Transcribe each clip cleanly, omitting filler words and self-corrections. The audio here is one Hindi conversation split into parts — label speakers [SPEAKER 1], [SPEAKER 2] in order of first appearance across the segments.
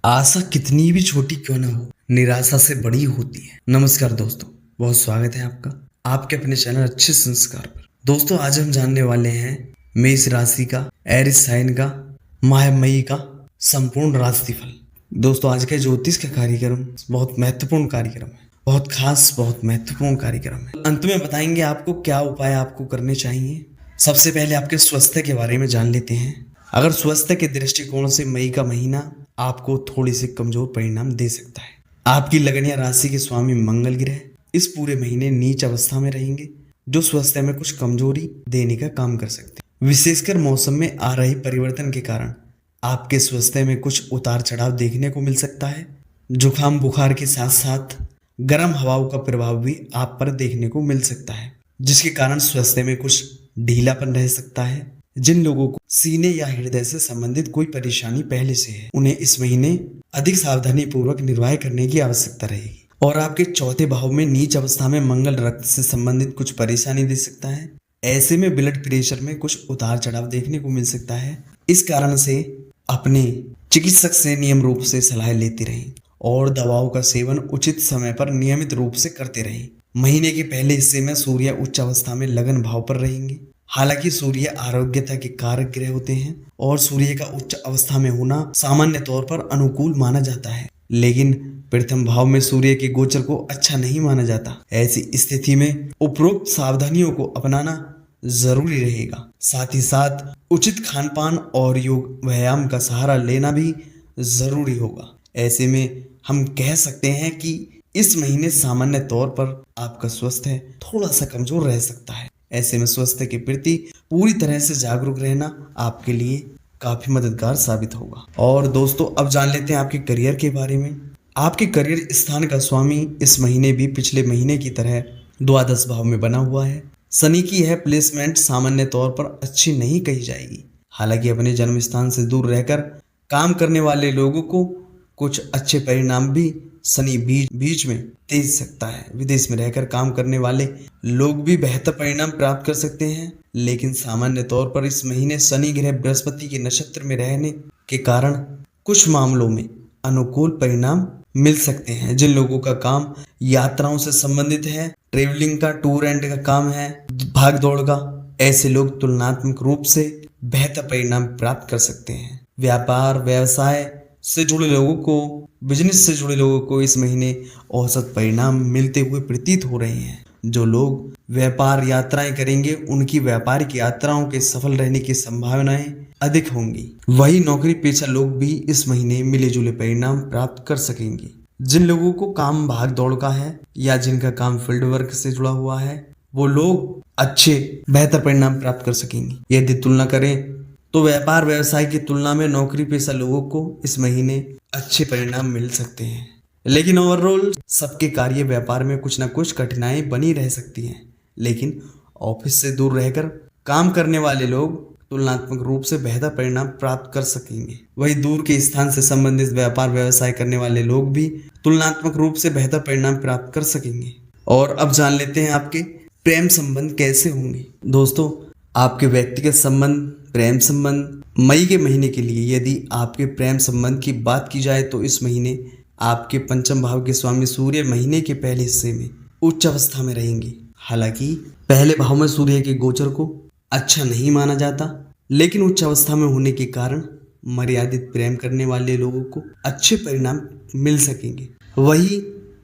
[SPEAKER 1] आशा कितनी भी छोटी क्यों ना हो, निराशा से बड़ी होती है। नमस्कार दोस्तों, बहुत स्वागत है आपका आपके अपने चैनल अच्छे संस्कार पर। दोस्तों, आज हम जानने वाले हैं मेष राशि का, एरिस साइन का, माह मई का संपूर्ण राशिफल। दोस्तों, आज का ज्योतिष का कार्यक्रम बहुत महत्वपूर्ण कार्यक्रम है, बहुत खास, बहुत महत्वपूर्ण कार्यक्रम है। अंत में बताएंगे आपको क्या उपाय आपको करने चाहिए। सबसे पहले आपके स्वास्थ्य के बारे में जान लेते हैं। अगर स्वास्थ्य के दृष्टिकोण से मई का महीना आपको थोड़ी सी कमजोर परिणाम दे सकता है। आपकी लगन या राशि के स्वामी मंगल ग्रह इस पूरे महीने नीच अवस्था में रहेंगे, जो स्वास्थ्य में कुछ कमजोरी देने का काम कर सकते हैं। विशेषकर मौसम में आ रही परिवर्तन के कारण आपके स्वास्थ्य में कुछ उतार चढ़ाव देखने को मिल सकता है। जुकाम बुखार के साथ साथ गर्म हवाओं का प्रभाव भी आप पर देखने को मिल सकता है, जिसके कारण स्वास्थ्य में कुछ ढीलापन रह सकता है। जिन लोगों को सीने या हृदय से संबंधित कोई परेशानी पहले से है, उन्हें इस महीने अधिक सावधानी पूर्वक निर्वाह करने की आवश्यकता रहेगी। और आपके चौथे भाव में नीच अवस्था में मंगल रक्त से संबंधित कुछ परेशानी दे सकता है। ऐसे में ब्लड प्रेशर में कुछ उतार चढ़ाव देखने को मिल सकता है। इस कारण से अपने चिकित्सक से नियम रूप से सलाह लेते रहें और दवाओं का सेवन उचित समय पर नियमित रूप से करते रहें। महीने के पहले हिस्से में सूर्य उच्च अवस्था में लगन भाव पर रहेंगे। हालांकि सूर्य आरोग्यता के कारक ग्रह होते हैं और सूर्य का उच्च अवस्था में होना सामान्य तौर पर अनुकूल माना जाता है, लेकिन प्रथम भाव में सूर्य के गोचर को अच्छा नहीं माना जाता। ऐसी स्थिति में उपरोक्त सावधानियों को अपनाना जरूरी रहेगा। साथ ही साथ उचित खान पान और योग व्यायाम का सहारा लेना भी जरूरी होगा। ऐसे में हम कह सकते हैं कि इस महीने सामान्य तौर पर आपका स्वास्थ्य थोड़ा सा कमजोर रह सकता है। ऐसे में स्वास्थ्य के प्रति पूरी तरह से जागरूक रहना आपके लिए काफी मददगार साबित होगा। और दोस्तों, अब जान लेते हैं आपके करियर के बारे में। आपके करियर स्थान का स्वामी इस महीने भी पिछले महीने की तरह द्वादश भाव में बना हुआ है। शनि की यह प्लेसमेंट सामान्य तौर पर अच्छी नहीं कही जाएगी। हालांकि अपने जन्म स्थान से दूर रहकर काम करने वाले लोगों को कुछ अच्छे परिणाम भी शनि बीच में दे सकता है। विदेश में रहकर काम करने वाले लोग भी बेहतर परिणाम प्राप्त कर सकते हैं, लेकिन सामान्य तौर पर इस महीने शनि ग्रह बृहस्पति के नक्षत्र में रहने के कारण कुछ मामलों में अनुकूल परिणाम मिल सकते हैं। जिन लोगों का काम यात्राओं से संबंधित है, ट्रेवलिंग का, टूर एंड का काम है, भाग दौड़ का, ऐसे लोग तुलनात्मक रूप से बेहतर परिणाम प्राप्त कर सकते हैं। व्यापार व्यवसाय से जुड़े लोगों को, बिजनेस से जुड़े लोगों को इस महीने औसत परिणाम मिलते हुए प्रतीत हो रहे हैं। जो लोग व्यापार यात्राएं करेंगे, उनकी व्यापारिक यात्राओं के सफल रहने की संभावनाएं अधिक होंगी। वही नौकरी पेशा लोग भी इस महीने मिले जुले परिणाम प्राप्त कर सकेंगे। जिन लोगों को काम भाग दौड़ का है या जिनका काम फील्ड वर्क से जुड़ा हुआ है, वो लोग अच्छे बेहतर परिणाम प्राप्त कर सकेंगे। यदि तुलना करें तो व्यापार व्यवसाय की तुलना में नौकरी पेशा लोगों को इस महीने अच्छे परिणाम मिल सकते हैं। लेकिन ओवरऑल सबके कार्य व्यापार में कुछ न कुछ कठिनाई बनी रह सकती हैं। लेकिन ऑफिस से दूर रहकर काम करने वाले लोग तुलनात्मक रूप से बेहतर परिणाम प्राप्त कर सकेंगे। वही दूर के स्थान से संबंधित व्यापार व्यवसाय करने वाले लोग भी तुलनात्मक रूप से बेहतर परिणाम प्राप्त कर सकेंगे। और अब जान लेते हैं आपके प्रेम संबंध कैसे होंगे। दोस्तों, आपके व्यक्तिगत संबंध, प्रेम संबंध मई के महीने के लिए, यदि आपके प्रेम संबंध की बात की जाए तो इस महीने आपके पंचम भाव के स्वामी सूर्य महीने के पहले हिस्से में उच्च अवस्था में रहेंगे। हालांकि पहले भाव में सूर्य के गोचर को अच्छा नहीं माना जाता, लेकिन उच्च अवस्था में होने के कारण मर्यादित प्रेम करने वाले लोगों को अच्छे परिणाम मिल सकेंगे। वही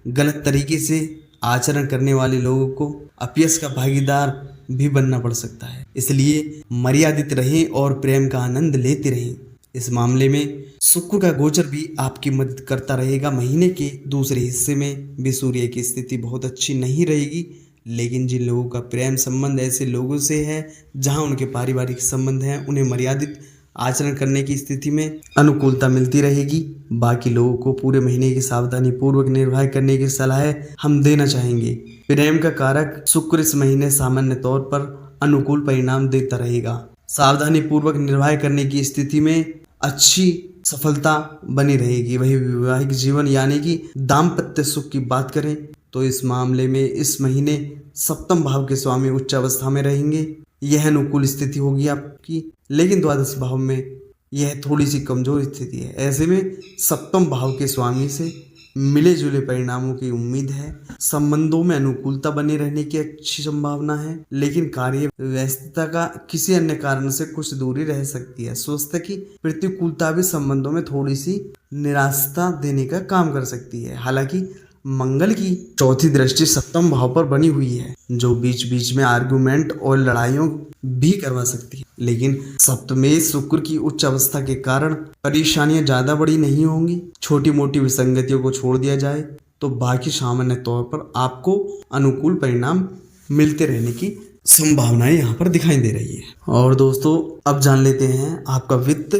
[SPEAKER 1] गलत तरीके से आचरण करने वाले लोगों को अपयश का भागीदार भी बनना पड़ सकता है। इसलिए मर्यादित रहें और प्रेम का आनंद लेते रहें। इस मामले में शुक्र का गोचर भी आपकी मदद करता रहेगा। महीने के दूसरे हिस्से में भी सूर्य की स्थिति बहुत अच्छी नहीं रहेगी, लेकिन जिन लोगों का प्रेम संबंध ऐसे लोगों से है जहां उनके पारिवारिक संबंध हैं, उन्हें मर्यादित आचरण करने की स्थिति में अनुकूलता मिलती रहेगी। बाकी लोगों को पूरे महीने की सावधानी पूर्वक निर्वाह करने की सलाह हम देना चाहेंगे। प्रेम का कारक शुक्र इस महीने सामान्य तौर पर अनुकूल परिणाम देता रहेगा। सावधानी पूर्वक निर्वाह करने की स्थिति में अच्छी सफलता बनी रहेगी। वही वैवाहिक जीवन यानी कि दाम्पत्य सुख की बात करें तो इस मामले में इस महीने सप्तम भाव के स्वामी उच्च अवस्था में रहेंगे। यह अनुकूल स्थिति होगी आपकी, लेकिन द्वादश भाव में यह थोड़ी सी कमजोर स्थिति है। ऐसे में सप्तम भाव के स्वामी से मिले जुले परिणामों की उम्मीद है। संबंधों में अनुकूलता बने रहने की अच्छी संभावना है, लेकिन कार्य व्यस्तता का किसी अन्य कारण से कुछ दूरी रह सकती है। स्वास्थ्य की प्रतिकूलता भी संबंधों में थोड़ी सी निराशा देने का काम कर सकती है। हालांकि मंगल की चौथी दृष्टि सप्तम भाव पर बनी हुई है, जो बीच बीच में आर्गुमेंट और लड़ाइयों भी करवा सकती है, लेकिन सप्तमें शुक्र की उच्च अवस्था के कारण परेशानियां ज्यादा बड़ी नहीं होंगी। छोटी मोटी विसंगतियों को छोड़ दिया जाए तो बाकी सामान्य तौर पर आपको अनुकूल परिणाम मिलते रहने की संभावनाएं यहाँ पर दिखाई दे रही है। और दोस्तों अब जान लेते हैं आपका वित्त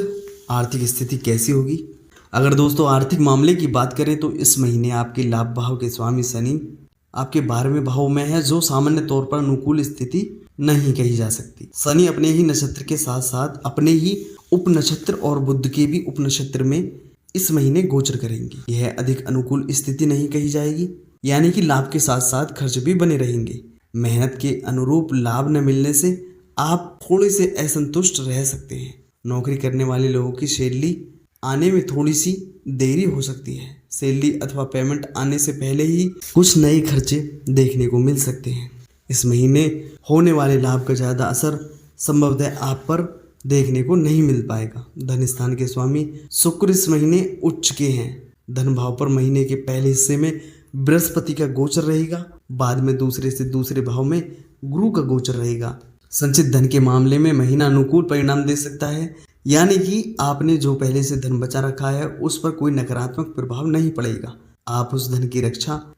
[SPEAKER 1] आर्थिक स्थिति कैसी होगी। अगर दोस्तों आर्थिक मामले की बात करें तो इस महीने आपके लाभ भाव के स्वामी शनि आपके 12वें भाव में है, जो सामान्य तौर पर अनुकूल स्थिति नहीं कही जा सकती। शनि अपने ही नक्षत्र के साथ साथ अपने ही उप नक्षत्र और बुध के भी उप नक्षत्र में इस महीने गोचर करेंगे। यह अधिक अनुकूल स्थिति नहीं कही जाएगी, यानी कि लाभ के साथ साथ खर्च भी बने रहेंगे। मेहनत के अनुरूप लाभ न मिलने से आप थोड़े से असंतुष्ट रह सकते हैं। नौकरी करने वाले लोगों की सैलरी आने में थोड़ी सी देरी हो सकती है। सैलरी अथवा पेमेंट आने से पहले ही कुछ नए खर्चे देखने को मिल सकते हैं। इस महीने होने वाले लाभ का ज़्यादा असर संभवतः आप पर देखने को नहीं मिल पाएगा। धन स्थान के स्वामी शुक्र इस महीने उच्च के हैं। धन भाव पर महीने के पहले हिस्से में बृहस्पति का गोचर रहेगा, बाद में दूसरे से दूसरे भाव में गुरु का गोचर रहेगा। संचित धन के मामले में महीना अनुकूल परिणाम दे सकता है, यानी कि आपने जो पहले से धन बचा रखा है उस पर कोई नकारात्मक प्रभाव नहीं पड़ेगा। आप उस धन की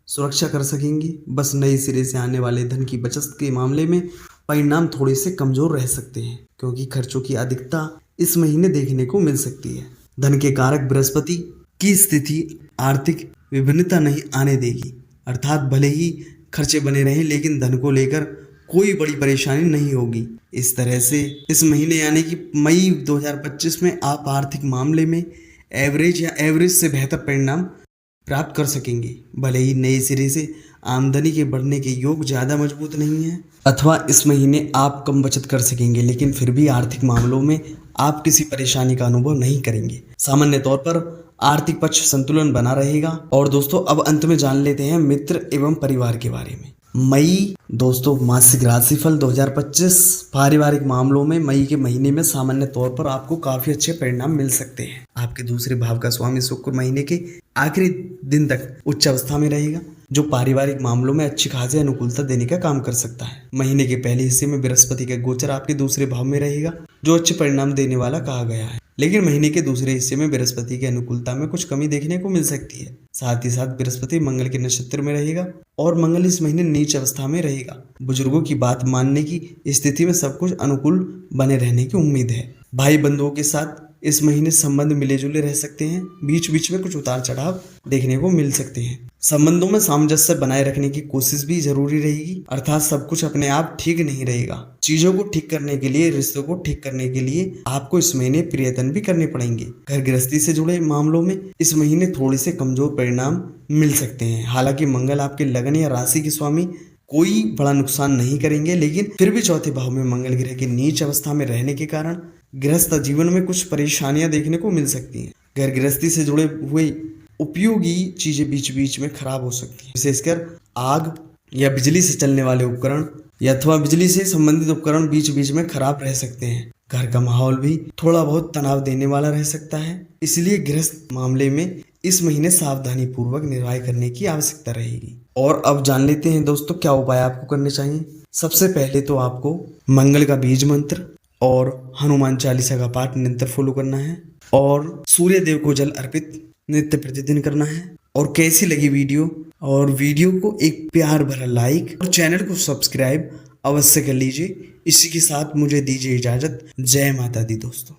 [SPEAKER 1] सुरक्षा कर सकेंगे। बस नए सिरे से आने वाले धन की बचत के मामले में परिणाम थोड़े से कमजोर रह सकते हैं, क्योंकि खर्चों की अधिकता इस महीने देखने को मिल सकती है। धन के कारक बृहस्पति की स्थिति आर्थिक विभिन्नता नहीं आने देगी, अर्थात भले ही खर्चे बने रहें लेकिन धन को लेकर कोई बड़ी परेशानी नहीं होगी। इस तरह से इस महीने यानी कि मई 2025 में आप आर्थिक मामले में एवरेज या एवरेज से बेहतर परिणाम प्राप्त कर सकेंगे। भले ही नए सिरे से आमदनी के बढ़ने के योग ज़्यादा मजबूत नहीं है अथवा इस महीने आप कम बचत कर सकेंगे, लेकिन फिर भी आर्थिक मामलों में आप किसी परेशानी का अनुभव नहीं करेंगे। सामान्य तौर पर आर्थिक पक्ष संतुलन बना रहेगा। और दोस्तों अब अंत में जान लेते हैं मित्र एवं परिवार के बारे में। मई दोस्तों मासिक राशिफल 2025 पारिवारिक मामलों में मई के महीने में सामान्य तौर पर आपको काफी अच्छे परिणाम मिल सकते हैं। आपके दूसरे भाव का स्वामी शुक्र महीने के आखिरी दिन तक उच्च अवस्था में रहेगा, जो पारिवारिक मामलों में अच्छी खासी अनुकूलता देने का काम कर सकता है। महीने के पहले हिस्से में बृहस्पति का गोचर आपके दूसरे भाव में रहेगा, जो अच्छे परिणाम देने वाला कहा गया है, लेकिन महीने के दूसरे हिस्से में बृहस्पति की अनुकूलता में कुछ कमी देखने को मिल सकती है। साथ ही साथ बृहस्पति मंगल के नक्षत्र में रहेगा और मंगल इस महीने नीच अवस्था में रहेगा। बुजुर्गों की बात मानने की स्थिति में सब कुछ अनुकूल बने रहने की उम्मीद है। भाई बंधुओं के साथ इस महीने संबंध मिले जुले रह सकते हैं, बीच बीच में कुछ उतार चढ़ाव देखने को मिल सकते हैं। संबंधों में सामंजस्य बनाए रखने की कोशिश भी जरूरी रहेगी, अर्थात सब कुछ अपने आप ठीक नहीं रहेगा। चीजों को ठीक करने के लिए, रिश्तों को ठीक करने के लिए आपको इस महीने प्रयत्न भी करने पड़ेंगे। घर गृहस्थी से जुड़े मामलों में इस महीने थोड़े से कमजोर परिणाम मिल सकते हैं। हालांकि मंगल आपके लगन या राशि के स्वामी कोई बड़ा नुकसान नहीं करेंगे, लेकिन फिर भी चौथे भाव में मंगल ग्रह के नीच अवस्था में रहने के कारण गृहस्थ जीवन में कुछ परेशानियां देखने को मिल सकती हैं। घर गृहस्थी से जुड़े हुए उपयोगी चीजें बीच बीच में खराब हो सकती हैं, विशेषकर आग या बिजली से चलने वाले उपकरण या अथवा बिजली से संबंधित उपकरण बीच बीच में खराब रह सकते हैं। घर का माहौल भी थोड़ा बहुत तनाव देने वाला रह सकता है, इसलिए गृहस्थ मामले में इस महीने सावधानी पूर्वक निर्वाह करने की आवश्यकता रहेगी। और अब जान लेते हैं दोस्तों क्या उपाय आपको करने चाहिए। सबसे पहले तो आपको मंगल का बीज मंत्र और हनुमान चालीसा का पाठ निरंतर फॉलो करना है और सूर्य देव को जल अर्पित नित्य प्रतिदिन करना है। और कैसी लगी वीडियो, और वीडियो को एक प्यार भरा लाइक और चैनल को सब्सक्राइब अवश्य कर लीजिए। इसी के साथ मुझे दीजिए इजाजत। जय माता दी दोस्तों।